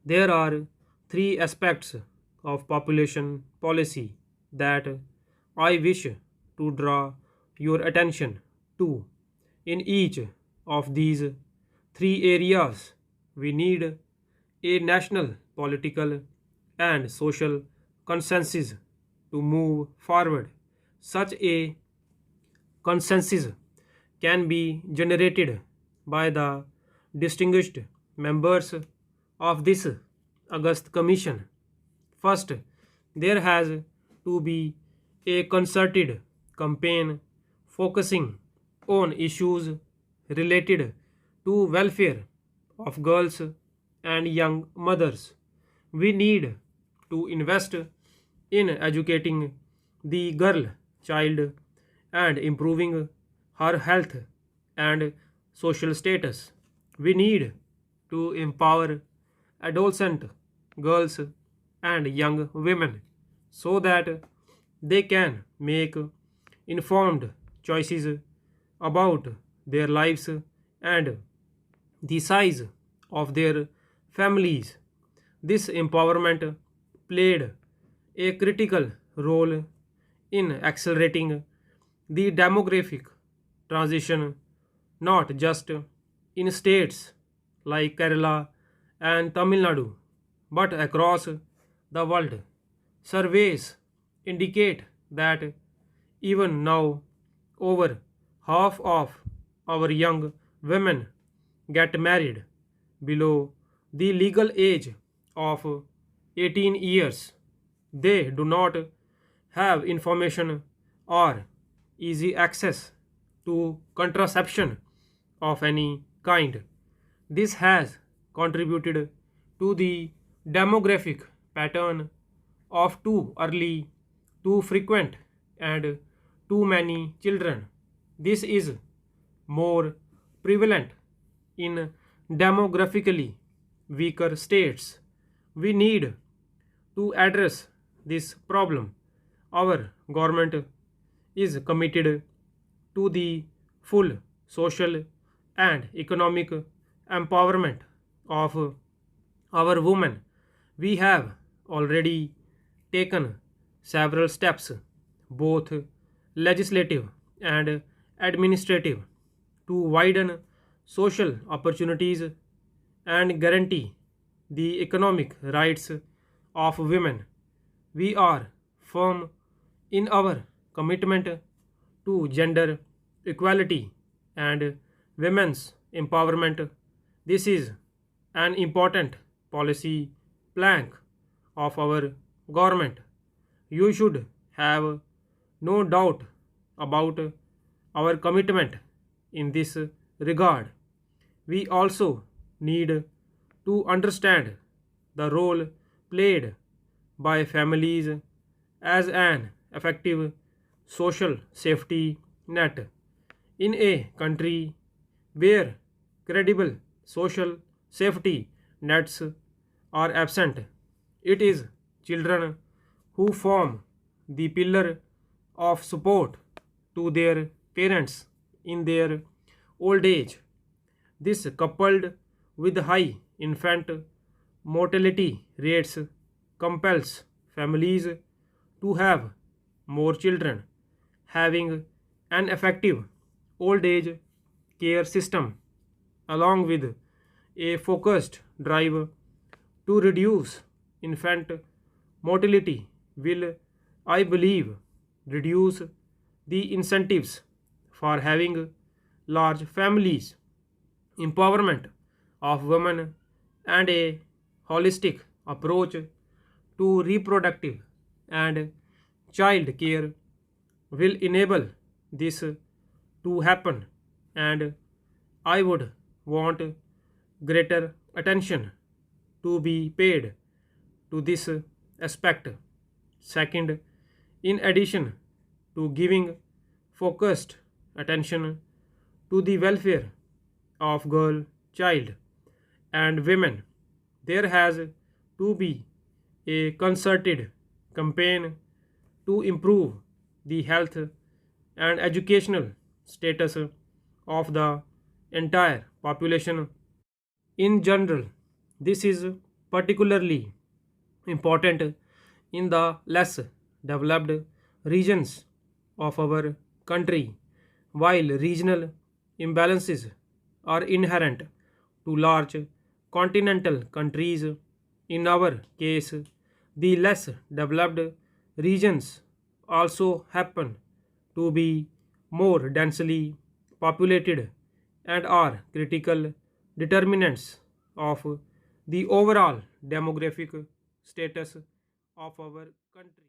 There are three aspects of population policy that I wish to draw your attention to. In each of these three areas, we need a national political and social consensus to move forward. Such a consensus can be generated by the distinguished members of this August Commission. First, there has to be a concerted campaign focusing on issues related to welfare of girls and young mothers. We need to invest in educating the girl child and improving her health and social status. We need to empower adolescent girls and young women so that they can make informed choices about their lives and the size of their families. This empowerment played a critical role in accelerating the demographic transition not just in states like Kerala and Tamil Nadu but across the world. Surveys indicate that even now, over half of our young women get married below the legal age of 18 years. They do not have information or easy access to contraception of any kind. This has contributed to the demographic pattern of too early, too frequent, and too many children. This is more prevalent in demographically weaker states. We need to address this problem. Our government is committed to the full social and economic empowerment of our women. We have already taken several steps, both legislative and administrative, to widen social opportunities and guarantee the economic rights of women. We are firm in our commitment to gender equality and women's empowerment. This is an important policy plank of our government. You should have no doubt about our commitment in this regard. We also need to understand the role played by families as an effective social safety net. In a country where credible social safety nets are absent, it is children who form the pillar of support to their parents in their old age. This, coupled with high infant mortality rates, compels families to have more children. Having an effective old age care system, along with a focused drive to reduce infant mortality, will, I believe, reduce the incentives for having large families. Empowerment of women and a holistic approach to reproductive and child care will enable this to happen, and I would want greater attention to be paid to this aspect. Second, in addition to giving focused attention to the welfare of girl, child, and women, there has to be a concerted campaign to improve the health and educational status of the entire population in general. This is particularly important in the less developed regions of our country, while regional imbalances are inherent to large continental countries. In our case, the less developed regions also happen to be more densely populated and are critical determinants of the overall demographic status of our country.